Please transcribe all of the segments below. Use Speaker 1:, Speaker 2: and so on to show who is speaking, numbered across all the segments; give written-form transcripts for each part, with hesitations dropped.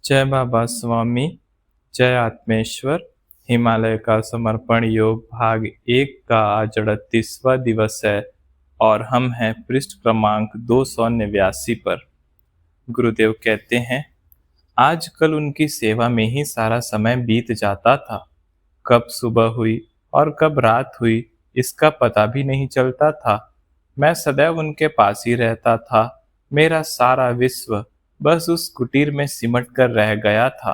Speaker 1: जय बाबा स्वामी, जय आत्मेश्वर। हिमालय का समर्पण योग भाग 1 का आज 38वां दिवस है और हम हैं पृष्ठ क्रमांक 289 पर। गुरुदेव कहते हैं, आजकल उनकी सेवा में ही सारा समय बीत जाता था। कब सुबह हुई और कब रात हुई इसका पता भी नहीं चलता था। मैं सदैव उनके पास ही रहता था। मेरा सारा विश्व बस उस कुटीर में सिमट कर रह गया था।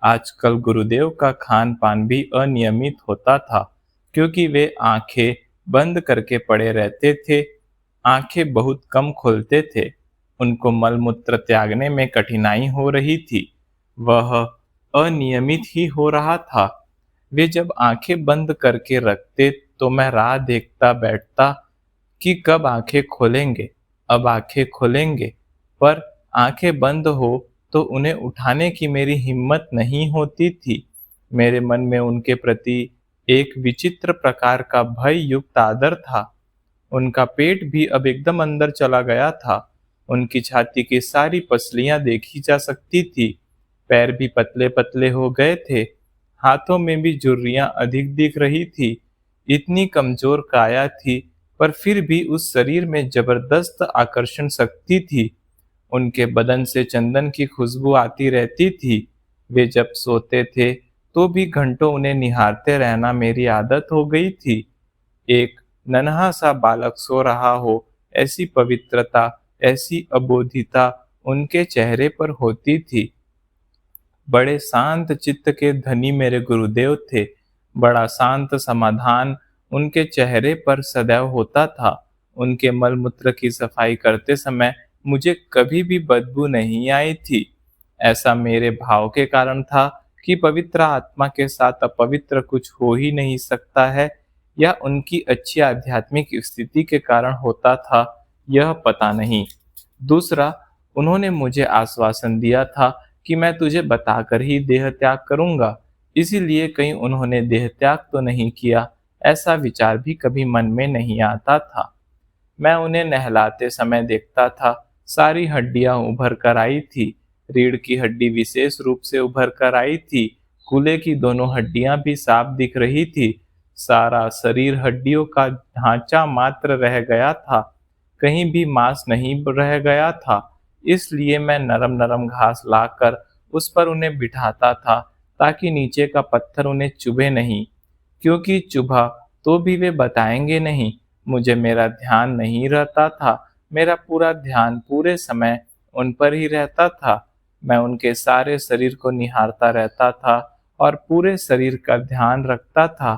Speaker 1: आजकल गुरुदेव का खान पान भी अनियमित होता था, क्योंकि वे आंखें बंद करके पड़े रहते थे। आंखें बहुत कम खोलते थे। उनको मलमूत्र त्यागने में कठिनाई हो रही थी। वह अनियमित ही हो रहा था। वे जब आंखें बंद करके रखते तो मैं राह देखता बैठता कि कब आंखें खोलेंगे, अब आंखें खोलेंगे। पर आंखें बंद हो तो उन्हें उठाने की मेरी हिम्मत नहीं होती थी। मेरे मन में उनके प्रति एक विचित्र प्रकार का भय युक्त आदर था। उनका पेट भी अब एकदम अंदर चला गया था। उनकी छाती की सारी पसलियां देखी जा सकती थी। पैर भी पतले पतले हो गए थे। हाथों में भी झुर्रियां अधिक दिख रही थी। इतनी कमजोर काया थी, पर फिर भी उस शरीर में जबरदस्त आकर्षण शक्ति थी। उनके बदन से चंदन की खुशबू आती रहती थी। वे जब सोते थे तो भी घंटों उन्हें निहारते रहना मेरी आदत हो गई थी। एक नन्हा सा बालक सो रहा हो, ऐसी पवित्रता, ऐसी अबोधिता उनके चेहरे पर होती थी। बड़े शांत चित्त के धनी मेरे गुरुदेव थे। बड़ा शांत समाधान उनके चेहरे पर सदैव होता था। उनके मलमूत्र की सफाई करते समय मुझे कभी भी बदबू नहीं आई थी। ऐसा मेरे भाव के कारण था कि पवित्र आत्मा के साथ अपवित्र कुछ हो ही नहीं सकता है, या उनकी अच्छी आध्यात्मिक स्थिति के कारण होता था, यह पता नहीं। दूसरा, उन्होंने मुझे आश्वासन दिया था कि मैं तुझे बताकर ही देह त्याग करूंगा। इसीलिए कहीं उन्होंने देह त्याग तो नहीं किया, ऐसा विचार भी कभी मन में नहीं आता था। मैं उन्हें नहलाते समय देखता था, सारी हड्डियां उभर कर आई थी। रीढ़ की हड्डी विशेष रूप से उभर कर आई थी। कूल्हे की दोनों हड्डियां भी साफ दिख रही थी। सारा शरीर हड्डियों का ढांचा मात्र रह गया था, कहीं भी मांस नहीं रह गया था। इसलिए मैं नरम नरम घास लाकर उस पर उन्हें बिठाता था, ताकि नीचे का पत्थर उन्हें चुभे नहीं, क्योंकि चुभा तो भी वे बताएंगे नहीं। मुझे मेरा ध्यान नहीं रहता था। मेरा पूरा ध्यान पूरे समय उन पर ही रहता था। मैं उनके सारे शरीर को निहारता रहता था और पूरे शरीर का ध्यान रखता था।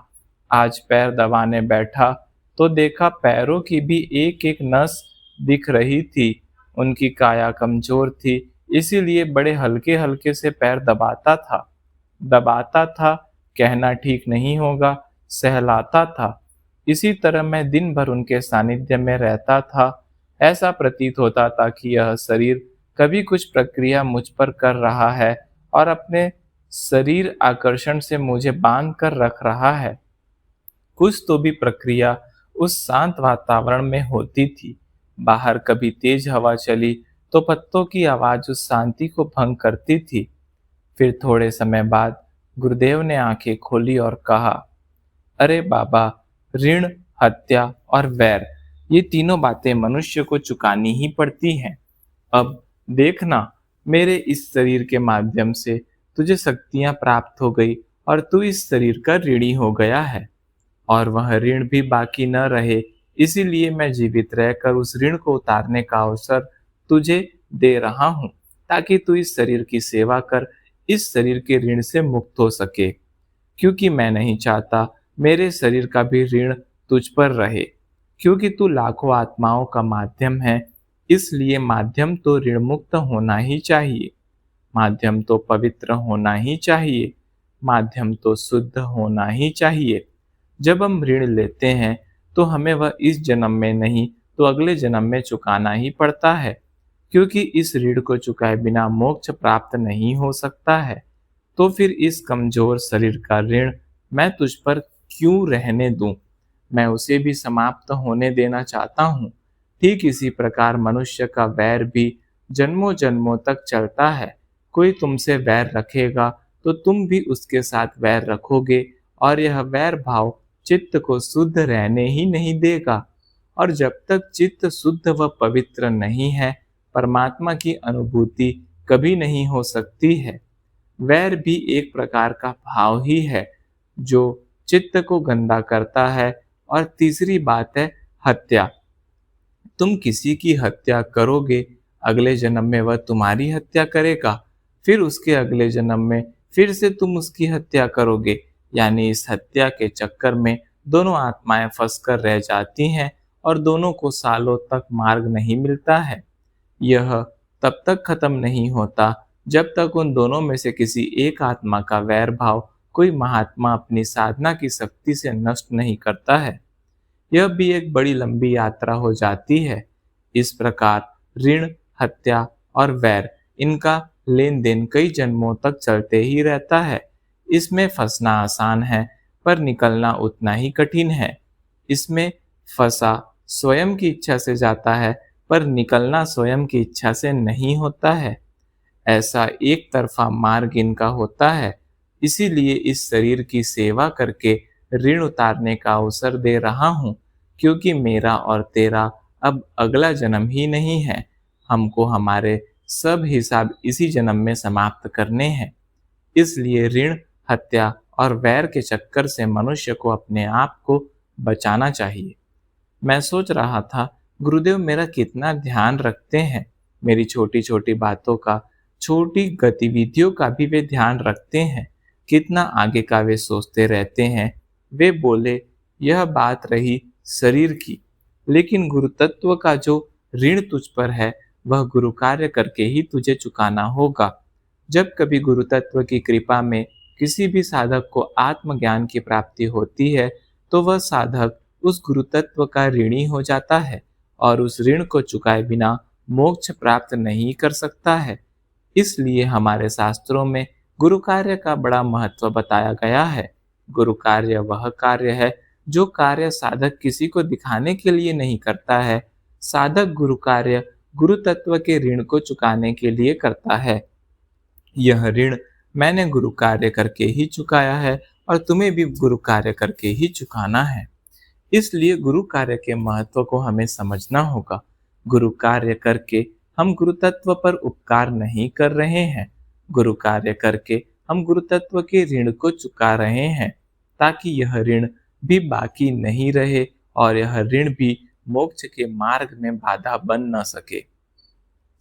Speaker 1: आज पैर दबाने बैठा तो देखा पैरों की भी एक एक नस दिख रही थी। उनकी काया कमजोर थी, इसीलिए बड़े हल्के हल्के से पैर दबाता था, कहना ठीक नहीं होगा, सहलाता था। इसी तरह मैं दिन भर उनके सानिध्य में रहता था। ऐसा प्रतीत होता था कि यह शरीर कभी कुछ प्रक्रिया मुझ पर कर रहा है और अपने शरीर आकर्षण से मुझे बांध कर रख रहा है। कुछ तो भी प्रक्रिया उस शांत वातावरण में होती थी। बाहर कभी तेज हवा चली तो पत्तों की आवाज उस शांति को भंग करती थी। फिर थोड़े समय बाद गुरुदेव ने आंखें खोली और कहा, अरे बाबा, ऋण, हत्या और वैर, ये तीनों बातें मनुष्य को चुकानी ही पड़ती हैं। अब देखना, मेरे इस शरीर के माध्यम से तुझे शक्तियां प्राप्त हो गई और तू इस शरीर का ऋणी हो गया है। और वह ऋण भी बाकी न रहे, इसीलिए मैं जीवित रहकर उस ऋण को उतारने का अवसर तुझे दे रहा हूँ, ताकि तू इस शरीर की सेवा कर इस शरीर के ऋण से मुक्त हो सके। क्योंकि मैं नहीं चाहता मेरे शरीर का भी ऋण तुझ पर रहे। क्योंकि तू लाखों आत्माओं का माध्यम है, इसलिए माध्यम तो ऋण मुक्त होना ही चाहिए। माध्यम तो पवित्र होना ही चाहिए। माध्यम तो शुद्ध होना ही चाहिए। जब हम ऋण लेते हैं तो हमें वह इस जन्म में नहीं तो अगले जन्म में चुकाना ही पड़ता है, क्योंकि इस ऋण को चुकाए बिना मोक्ष प्राप्त नहीं हो सकता है। तो फिर इस कमजोर शरीर का ऋण मैं तुझ पर क्यों रहने दूं? मैं उसे भी समाप्त होने देना चाहता हूँ। ठीक इसी प्रकार मनुष्य का वैर भी जन्मों जन्मों तक चलता है। कोई तुमसे वैर रखेगा तो तुम भी उसके साथ वैर रखोगे, और यह वैर भाव चित्त को शुद्ध रहने ही नहीं देगा। और जब तक चित्त शुद्ध व पवित्र नहीं है, परमात्मा की अनुभूति कभी नहीं हो सकती है। वैर भी एक प्रकार का भाव ही है जो चित्त को गंदा करता है। और तीसरी बात है हत्या। तुम किसी की हत्या करोगे, अगले जन्म में वह तुम्हारी हत्या करेगा, फिर उसके अगले जन्म में फिर से तुम उसकी हत्या करोगे। यानी इस हत्या के चक्कर में दोनों आत्माएं फंसकर रह जाती हैं और दोनों को सालों तक मार्ग नहीं मिलता है। यह तब तक खत्म नहीं होता जब तक उन दोनों में से किसी एक आत्मा का वैर भाव कोई महात्मा अपनी साधना की शक्ति से नष्ट नहीं करता है। यह भी एक बड़ी लंबी यात्रा हो जाती है। इस प्रकार ऋण, हत्या और वैर, इनका लेन देन कई जन्मों तक चलते ही रहता है। इसमें फंसना आसान है, पर निकलना उतना ही कठिन है। इसमें फंसा स्वयं की इच्छा से जाता है, पर निकलना स्वयं की इच्छा से नहीं होता है। ऐसा एक तरफा मार्ग इनका होता है। इसीलिए इस शरीर की सेवा करके ऋण उतारने का अवसर दे रहा हूँ, क्योंकि मेरा और तेरा अब अगला जन्म ही नहीं है। हमको हमारे सब हिसाब इसी जन्म में समाप्त करने हैं। इसलिए ऋण, हत्या और वैर के चक्कर से मनुष्य को अपने आप को बचाना चाहिए। मैं सोच रहा था, गुरुदेव मेरा कितना ध्यान रखते हैं। मेरी छोटी छोटी बातों का, छोटी गतिविधियों का भी वे ध्यान रखते हैं। कितना आगे का वे सोचते रहते हैं। वे बोले, यह बात रही शरीर की, लेकिन गुरु तत्व का जो ऋण तुझ पर है वह गुरु कार्य करके ही तुझे चुकाना होगा। जब कभी गुरु तत्व की कृपा में किसी भी साधक को आत्मज्ञान की प्राप्ति होती है, तो वह साधक उस गुरु तत्व का ऋणी हो जाता है और उस ऋण को चुकाए बिना मोक्ष प्राप्त नहीं कर सकता है। इसलिए हमारे शास्त्रों में गुरु कार्य का बड़ा महत्व बताया गया है। गुरु कार्य वह कार्य है जो कार्य साधक किसी को दिखाने के लिए नहीं करता है। साधक गुरु कार्य गुरु तत्व के ऋण को चुकाने के लिए करता है। यह ऋण मैंने गुरु कार्य करके ही चुकाया है और तुम्हें भी गुरु कार्य करके ही चुकाना है। इसलिए गुरु कार्य के महत्व को हमें समझना होगा। गुरु कार्य करके हम गुरु तत्व पर उपकार नहीं कर रहे हैं। गुरु कार्य करके हम गुरु तत्व के ऋण को चुका रहे हैं, ताकि यह ऋण भी बाकी नहीं रहे और यह ऋण भी मोक्ष के मार्ग में बाधा बन न सके।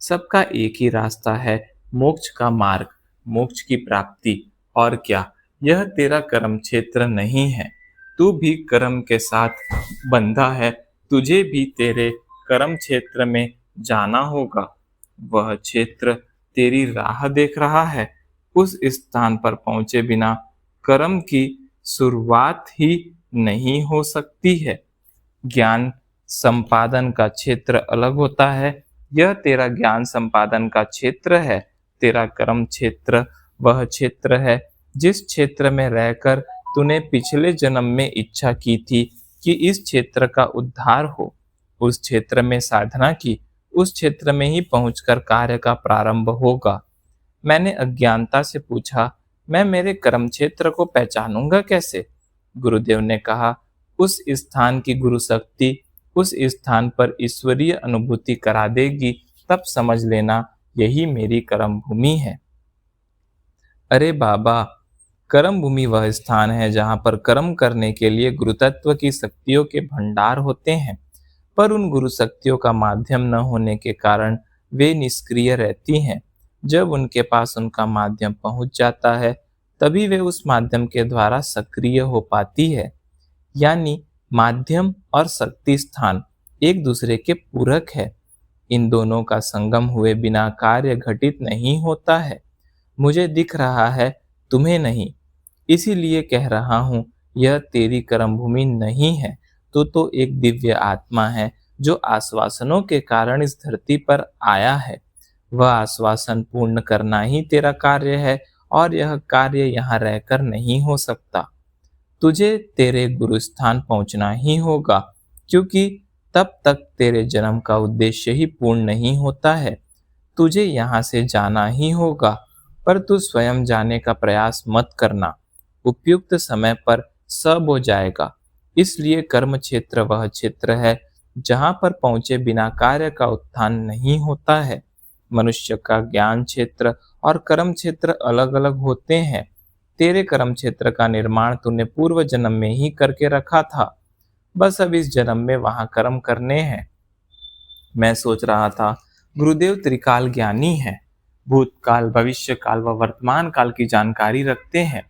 Speaker 1: सबका एक ही रास्ता है, मोक्ष का मार्ग, मोक्ष की प्राप्ति। और क्या, यह तेरा कर्म क्षेत्र नहीं है? तू भी कर्म के साथ बंधा है। तुझे भी तेरे कर्म क्षेत्र में जाना होगा। वह क्षेत्र तेरी राह देख रहा है। उस स्थान पर पहुंचे बिना कर्म की शुरुआत ही नहीं हो सकती है। ज्ञान संपादन का क्षेत्र अलग होता है। यह तेरा ज्ञान संपादन का क्षेत्र है। तेरा कर्म क्षेत्र वह क्षेत्र है जिस क्षेत्र में रहकर तूने पिछले जन्म में इच्छा की थी कि इस क्षेत्र का उद्धार हो। उस क्षेत्र में साधना की, उस क्षेत्र में ही पहुंचकर कार्य का प्रारंभ होगा। मैंने अज्ञानता से पूछा, मैं मेरे कर्म क्षेत्र को पहचानूंगा कैसे? गुरुदेव ने कहा, उस स्थान की गुरु शक्ति उस स्थान पर ईश्वरीय अनुभूति करा देगी, तब समझ लेना यही मेरी कर्म भूमि है। अरे बाबा, कर्म भूमि वह स्थान है जहाँ पर कर्म करने के लिए गुरु तत्व की शक्तियों के भंडार होते हैं, पर उन गुरु शक्तियों का माध्यम न होने के कारण वे निष्क्रिय रहती हैं। जब उनके पास उनका माध्यम पहुंच जाता है, तभी वे उस माध्यम के द्वारा सक्रिय हो पाती है। यानी माध्यम और शक्ति स्थान एक दूसरे के पूरक है। इन दोनों का संगम हुए बिना कार्य घटित नहीं होता है। मुझे दिख रहा है, तुम्हें नहीं। इसीलिए कह रहा हूँ, यह तेरी कर्म भूमि नहीं है। तू तो एक दिव्य आत्मा है जो आश्वासनों के कारण इस धरती पर आया है। वह आश्वासन पूर्ण करना ही तेरा कार्य है और यह कार्य यहाँ रहकर नहीं हो सकता। तुझे तेरे गुरु स्थान पहुँचना ही होगा, क्योंकि तब तक तेरे जन्म का उद्देश्य ही पूर्ण नहीं होता है। तुझे यहाँ से जाना ही होगा पर तू स्वयं जाने का प्रयास मत करना। उपयुक्त समय पर सब हो जाएगा। इसलिए कर्म क्षेत्र वह क्षेत्र है जहाँ पर पहुँचे बिना कार्य का उत्थान नहीं होता है। मनुष्य का ज्ञान क्षेत्र और कर्म क्षेत्र अलग अलग होते हैं। तेरे कर्म क्षेत्र का निर्माण तूने पूर्व जन्म में ही करके रखा था, बस अब इस जन्म में वहां कर्म करने हैं। मैं सोच रहा था, गुरुदेव त्रिकाल ज्ञानी हैं, भूतकाल, भविष्य काल व वर्तमान काल की जानकारी रखते हैं।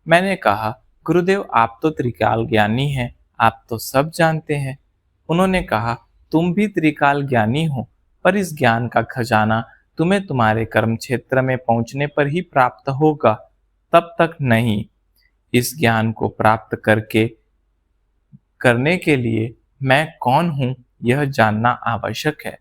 Speaker 1: मैंने कहा, गुरुदेव आप तो त्रिकाल ज्ञानी हैं, आप तो सब जानते हैं। उन्होंने कहा, तुम भी त्रिकाल ज्ञानी हो, पर इस ज्ञान का खजाना तुम्हें तुम्हारे कर्म क्षेत्र में पहुंचने पर ही प्राप्त होगा, तब तक नहीं। इस ज्ञान को प्राप्त करने के लिए मैं कौन हूँ यह जानना आवश्यक है।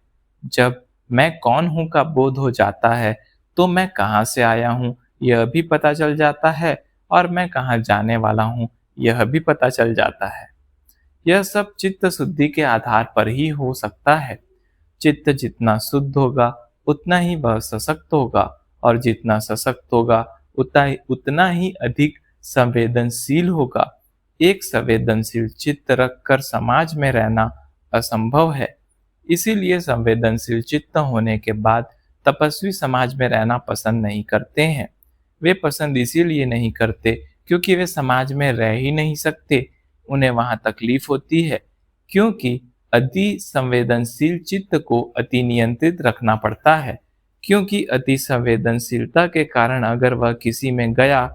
Speaker 1: जब मैं कौन हूँ का बोध हो जाता है तो मैं कहाँ से आया हूँ यह भी पता चल जाता है और मैं कहाँ जाने वाला हूँ यह भी पता चल जाता है। यह सब चित्त शुद्धि के आधार पर ही हो सकता है। चित्त जितना शुद्ध होगा उतना ही वह सशक्त होगा, और जितना सशक्त होगा उतना ही अधिक संवेदनशील होगा। एक संवेदनशील चित्त रखकर समाज में रहना असंभव है। इसीलिए संवेदनशील चित्त होने के बाद तपस्वी समाज में रहना पसंद नहीं करते हैं। वे पसंद इसीलिए नहीं करते क्योंकि वे समाज में रह ही नहीं सकते। उन्हें वहां तकलीफ होती है क्योंकि अति संवेदनशील चित्त को अति नियंत्रित रखना पड़ता है। क्योंकि अति संवेदनशीलता के कारण अगर वह किसी में गया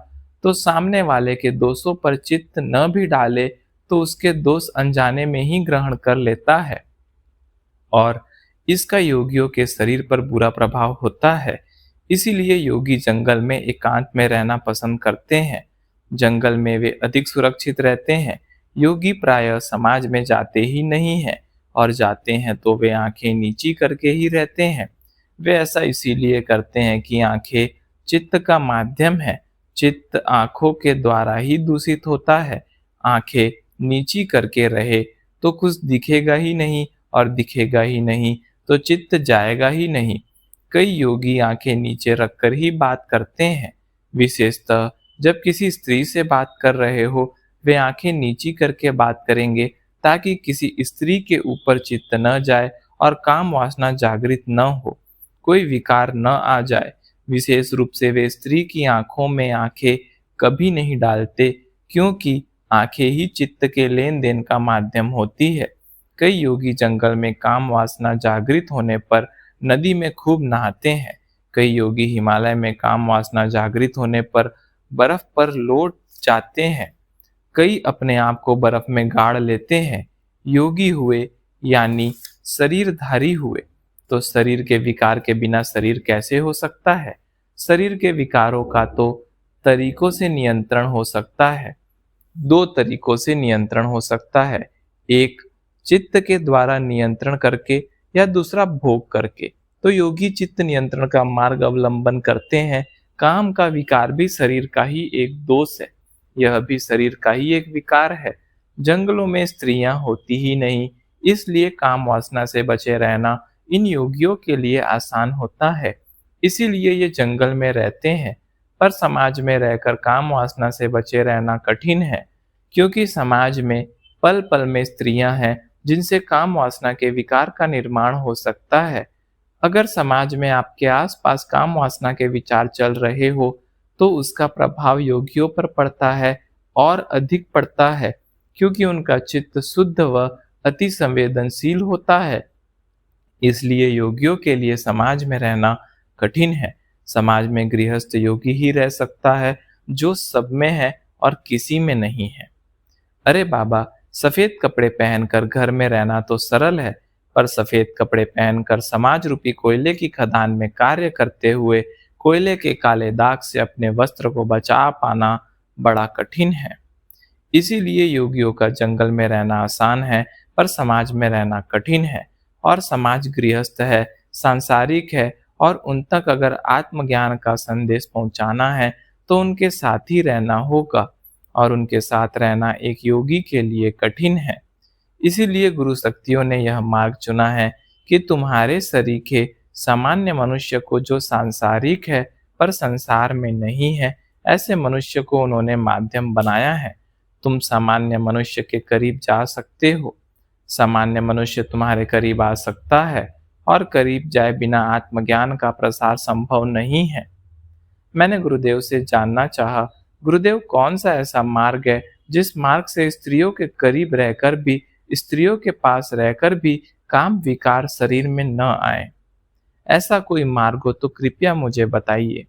Speaker 1: तो सामने वाले के दोषों पर चित्त न भी डाले तो उसके दोष अनजाने में ही ग्रहण कर लेता है, और इसका योगियों के शरीर पर बुरा प्रभाव होता है। इसीलिए योगी जंगल में एकांत में रहना पसंद करते हैं। जंगल में वे अधिक सुरक्षित रहते हैं। योगी प्रायः समाज में जाते ही नहीं हैं, और जाते हैं तो वे आंखें नीची करके ही रहते हैं। वे ऐसा इसीलिए करते हैं कि आंखें चित्त का माध्यम है। चित्त आंखों के द्वारा ही दूषित होता है। आंखें नीची करके रहे तो कुछ दिखेगा ही नहीं, और दिखेगा ही नहीं तो चित्त जाएगा ही नहीं। कई योगी आंखें नीचे रखकर ही बात करते हैं। विशेषतः जब किसी स्त्री से बात कर रहे हो, वे आंखें नीची करके बात करेंगे ताकि किसी स्त्री के ऊपर चित्त न जाए और काम वासना जागृत न हो, कोई विकार न आ जाए। विशेष रूप से वे स्त्री की आंखों में आंखें कभी नहीं डालते क्योंकि आंखें ही चित्त के लेन देन का माध्यम होती है। कई योगी जंगल में काम वासना जागृत होने पर नदी में खूब नहाते हैं। कई योगी हिमालय में काम वासना जागृत होने पर बर्फ पर लौट जाते हैं। कई अपने आप को बर्फ में गाड़ लेते हैं। योगी हुए यानी शरीरधारी हुए, तो शरीर के विकार के बिना शरीर कैसे हो सकता है। शरीर के विकारों का तो तरीकों से नियंत्रण हो सकता है। दो तरीकों से नियंत्रण हो सकता है, एक चित्त के द्वारा नियंत्रण करके या दूसरा भोग करके। तो योगी चित्त नियंत्रण का मार्ग अवलंबन करते हैं। काम का विकार भी शरीर का ही एक दोष है, यह भी शरीर का ही एक विकार है। जंगलों में स्त्रियां होती ही नहीं, इसलिए काम वासना से बचे रहना इन योगियों के लिए आसान होता है। इसीलिए ये जंगल में रहते हैं। पर समाज में रहकर काम वासना से बचे रहना कठिन है, क्योंकि समाज में पल पल में स्त्रियां हैं जिनसे काम वासना के विकार का निर्माण हो सकता है। अगर समाज में आपके आसपास काम वासना के विचार चल रहे हो तो उसका प्रभाव योगियों पर पड़ता है, और अधिक पड़ता है, क्योंकि उनका चित्त शुद्ध व अति संवेदनशील होता है। इसलिए योगियों के लिए समाज में रहना कठिन है। समाज में गृहस्थ योगी ही रह सकता है जो सब में है और किसी में नहीं है। अरे बाबा, सफेद कपड़े पहनकर घर में रहना तो सरल है, पर सफेद कपड़े पहनकर समाज रूपी कोयले की खदान में कार्य करते हुए कोयले के काले दाग से अपने वस्त्र को बचा पाना बड़ा कठिन है। इसीलिए योगियों का जंगल में रहना आसान है, पर समाज में रहना कठिन है। और समाज गृहस्थ है, सांसारिक है, और उन तक अगर आत्मज्ञान का संदेश पहुंचाना है तो उनके साथ ही रहना होगा, और उनके साथ रहना एक योगी के लिए कठिन है। इसीलिए गुरु शक्तियों ने यह मार्ग चुना है कि तुम्हारे सरीखे सामान्य मनुष्य को जो सांसारिक है पर संसार में नहीं है, ऐसे मनुष्य को उन्होंने माध्यम बनाया है। तुम सामान्य मनुष्य के करीब जा सकते हो। सामान्य मनुष्य तुम्हारे करीब आ सकता है, और करीब जाए बिना आत्मज्ञान का प्रसार संभव नहीं है। मैंने गुरुदेव से जानना चाहा, गुरुदेव कौन सा ऐसा मार्ग है जिस मार्ग से स्त्रियों के करीब रहकर भी, स्त्रियों के पास रहकर भी काम विकार शरीर में न आए? ऐसा कोई मार्ग हो तो कृपया मुझे बताइए।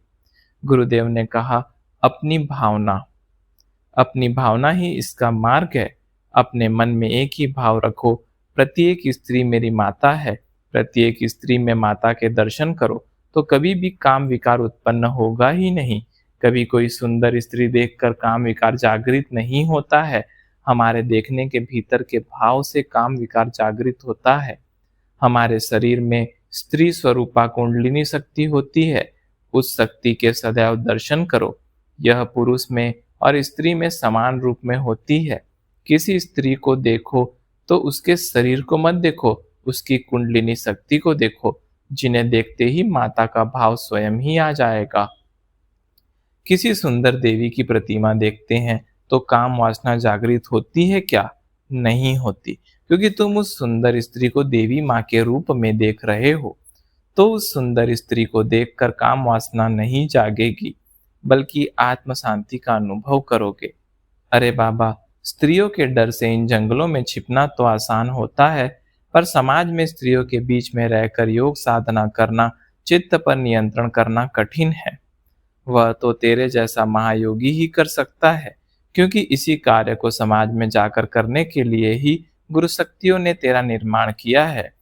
Speaker 1: गुरुदेव ने कहा, अपनी भावना। अपनी भावना ही इसका मार्ग है। अपने मन में एक ही भाव रखो, प्रत्येक स्त्री मेरी माता है। प्रत्येक स्त्री में माता के दर्शन करो तो कभी भी काम विकार उत्पन्न होगा ही नहीं। कभी कोई सुंदर स्त्री देखकर काम विकार जागृत नहीं होता है। हमारे देखने के भीतर के भाव से काम विकार जागृत होता है। हमारे शरीर में स्त्री स्वरूपा कुंडलिनी शक्ति होती है। उस शक्ति के सदैव दर्शन करो। यह पुरुष में और स्त्री में समान रूप में होती है। किसी स्त्री को देखो तो उसके शरीर को मत देखो, उसकी कुंडलिनी शक्ति को देखो, जिन्हें देखते ही माता का भाव स्वयं ही आ जाएगा। किसी सुंदर देवी की प्रतिमा देखते हैं तो काम वासना जागृत होती है क्या? नहीं होती, क्योंकि तुम उस सुंदर स्त्री को देवी माँ के रूप में देख रहे हो। तो उस सुंदर स्त्री को देखकर काम वासना नहीं जागेगी, बल्कि आत्म शांति का अनुभव करोगे। अरे बाबा, स्त्रियों के डर से इन जंगलों में छिपना तो आसान होता है, पर समाज में स्त्रियों के बीच में रहकर योग साधना करना, चित्त पर नियंत्रण करना कठिन है। वह तो तेरे जैसा महायोगी ही कर सकता है, क्योंकि इसी कार्य को समाज में जाकर करने के लिए ही गुरु शक्तियों ने तेरा निर्माण किया है।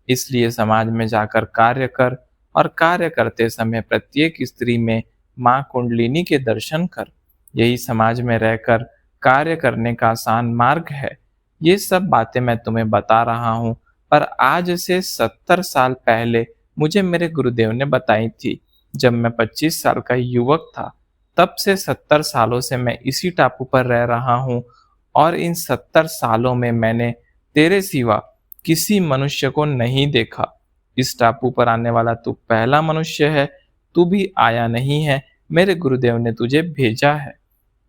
Speaker 1: इसलिए समाज में जाकर कार्य कर, और कार्य करते समय प्रत्येक स्त्री में माँ कुंडलिनी के दर्शन कर। यही समाज में रहकर कार्य करने का आसान मार्ग है। ये सब बातें मैं तुम्हें बता रहा हूँ, पर आज से 70 साल पहले मुझे मेरे गुरुदेव ने बताई थी, जब मैं 25 साल का युवक था। तब से 70 सालों से मैं इसी टापू पर रह रहा हूँ, और इन 70 सालों में मैंने तेरे सिवा किसी मनुष्य को नहीं देखा। इस टापू पर आने वाला तू पहला मनुष्य है। तू भी आया नहीं है, मेरे गुरुदेव ने तुझे भेजा है।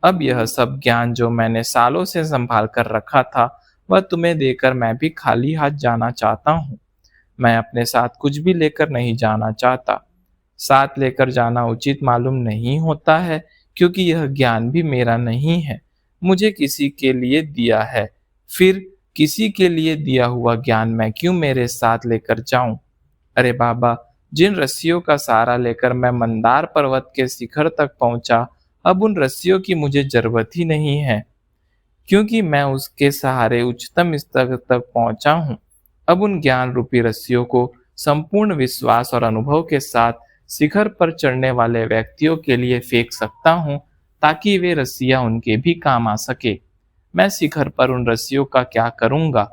Speaker 1: अब यह सब ज्ञान जो मैंने सालों से संभाल कर रखा था, वह तुम्हें देकर मैं भी खाली हाथ जाना चाहता हूँ। मैं अपने साथ कुछ भी लेकर नहीं जाना चाहता। साथ लेकर जाना उचित मालूम नहीं होता है, क्योंकि यह ज्ञान भी मेरा नहीं है, मुझे किसी के लिए दिया है। फिर किसी के लिए दिया हुआ ज्ञान मैं क्यों मेरे साथ लेकर जाऊं? अरे बाबा, जिन रस्सियों का सहारा लेकर मैं मंदार पर्वत के शिखर तक पहुंचा, अब उन रस्सियों की मुझे जरूरत ही नहीं है, क्योंकि मैं उसके सहारे उच्चतम स्तर तक पहुंचा हूँ। अब उन ज्ञान रूपी रस्सियों को संपूर्ण विश्वास और अनुभव के साथ शिखर पर चढ़ने वाले व्यक्तियों के लिए फेंक सकता हूँ, ताकि वे रस्सियां उनके भी काम आ सके। मैं शिखर पर उन रस्सियों का क्या करूँगा?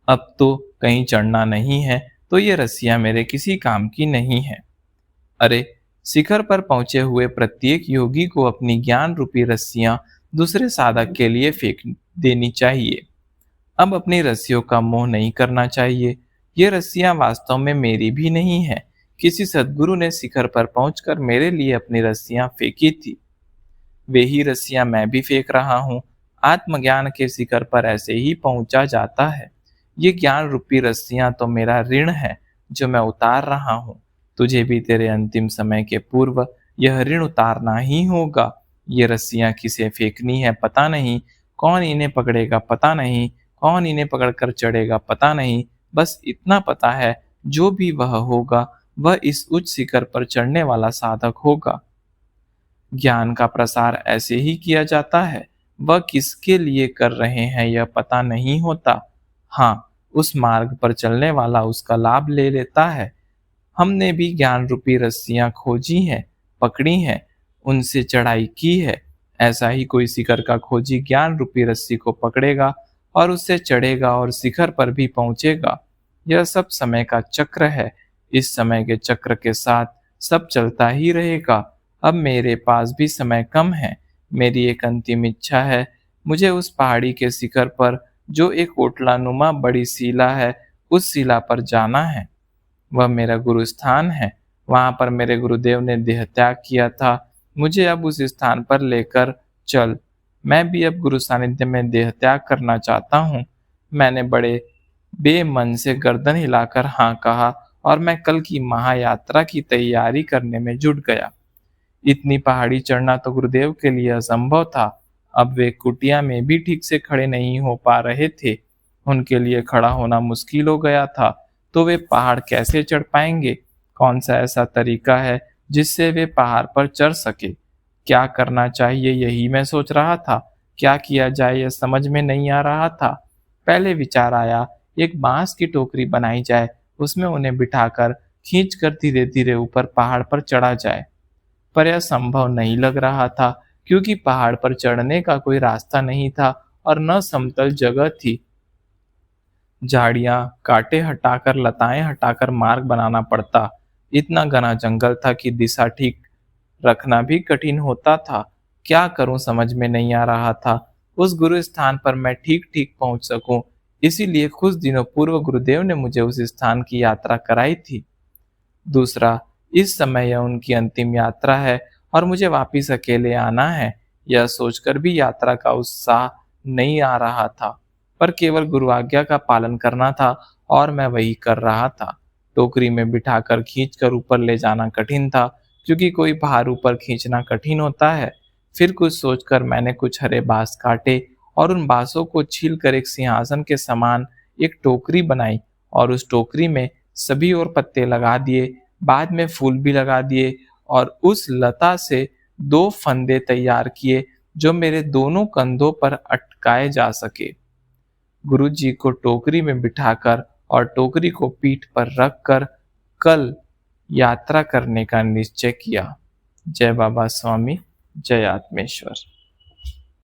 Speaker 1: अब तो कहीं चढ़ना नहीं है, तो ये रस्सियां मेरे किसी काम की नहीं है। अरे, शिखर पर पहुंचे हुए प्रत्येक योगी को अपनी ज्ञान रूपी रस्सियां दूसरे साधक के लिए फेंक देनी चाहिए। अब अपनी रस्सियों का मोह नहीं करना चाहिए। ये रस्सियां वास्तव में मेरी भी नहीं है। किसी सद्गुरु ने शिखर पर पहुंचकर मेरे लिए अपनी रस्सियां फेंकी थी। वे ही रस्सियां मैं भी फेंक रहा हूँ। आत्मज्ञान के शिखर पर ऐसे ही पहुंचा जाता है। ये ज्ञान रूपी रस्सियां तो मेरा ऋण है, जो मैं उतार रहा हूँ। तुझे भी तेरे अंतिम समय के पूर्व यह ऋण उतारना ही होगा। ये रस्सियां किसे फेंकनी है पता नहीं, कौन इन्हें पकड़ेगा पता नहीं, कौन इन्हें पकड़कर चढ़ेगा पता नहीं। बस इतना पता है, जो भी वह होगा, वह इस उच्च शिखर पर चढ़ने वाला साधक होगा। ज्ञान का प्रसार ऐसे ही किया जाता है। वह किसके लिए कर रहे हैं यह पता नहीं होता। हाँ, उस मार्ग पर चलने वाला उसका लाभ ले लेता है। हमने भी ज्ञान रूपी रस्सियां खोजी हैं, पकड़ी हैं, उनसे चढ़ाई की है। ऐसा ही कोई शिखर का खोजी ज्ञान रूपी रस्सी को पकड़ेगा और उससे चढ़ेगा और शिखर पर भी पहुंचेगा। यह सब समय का चक्र है। इस समय के चक्र के साथ सब चलता ही रहेगा। अब मेरे पास भी समय कम है। मेरी एक अंतिम इच्छा है। मुझे उस पहाड़ी के शिखर पर, जो एक ओटलानुमा बड़ी शिला है, उस शिला पर जाना है। वह मेरा गुरु स्थान है। वहां पर मेरे गुरुदेव ने देह त्याग किया था। मुझे अब उस स्थान पर लेकर चल। मैं भी अब गुरु सानिध्य में देह त्याग करना चाहता हूँ। मैंने बड़े बेमन से गर्दन हिलाकर हाँ कहा और मैं कल की महायात्रा की तैयारी करने में जुट गया। इतनी पहाड़ी चढ़ना तो गुरुदेव के लिए असंभव था। अब वे कुटिया में भी ठीक से खड़े नहीं हो पा रहे थे। उनके लिए खड़ा होना मुश्किल हो गया था, तो वे पहाड़ कैसे चढ़ पाएंगे? कौन सा ऐसा तरीका है जिससे वे पहाड़ पर चढ़ सके? क्या करना चाहिए यही मैं सोच रहा था। क्या किया जाए यह समझ में नहीं आ रहा था। पहले विचार आया, एक बांस की टोकरी बनाई जाए, उसमें उन्हें बिठाकर खींचकर धीरे धीरे ऊपर पहाड़ पर चढ़ा जाए। पर यह संभव नहीं लग रहा था, क्योंकि पहाड़ पर चढ़ने का कोई रास्ता नहीं था और न समतल जगह थी। झाड़ियां, कांटे हटाकर, लताएं हटाकर मार्ग बनाना पड़ता। इतना घना जंगल था कि दिशा ठीक रखना भी कठिन होता था। क्या करूं समझ में नहीं आ रहा था। उस गुरु स्थान पर मैं ठीक ठीक पहुंच सकूं, इसीलिए कुछ दिनों पूर्व गुरुदेव ने मुझे उस स्थान की यात्रा कराई थी। दूसरा, इस समय यह उनकी अंतिम यात्रा है और मुझे वापिस अकेले आना है। यह सोचकर भी यात्रा का उत्साह नहीं आ रहा था, पर केवल गुरु आज्ञा का पालन करना था और मैं वही कर रहा था। टोकरी में बिठाकर खींचकर ऊपर ले जाना कठिन था, क्योंकि कोई भार ऊपर खींचना कठिन होता है। फिर कुछ सोचकर मैंने कुछ हरे बांस काटे और उन बांसों को छीलकर एक सिंहासन के समान एक टोकरी बनाई और उस टोकरी में सभी ओर पत्ते लगा दिए। बाद में फूल भी लगा दिए और उस लता से 2 फंदे तैयार किए, जो मेरे दोनों कंधों पर अटकाए जा सके। गुरुजी को टोकरी में बिठाकर और टोकरी को पीठ पर रखकर कल यात्रा करने का निश्चय किया। जय बाबा स्वामी, जय आत्मेश्वर।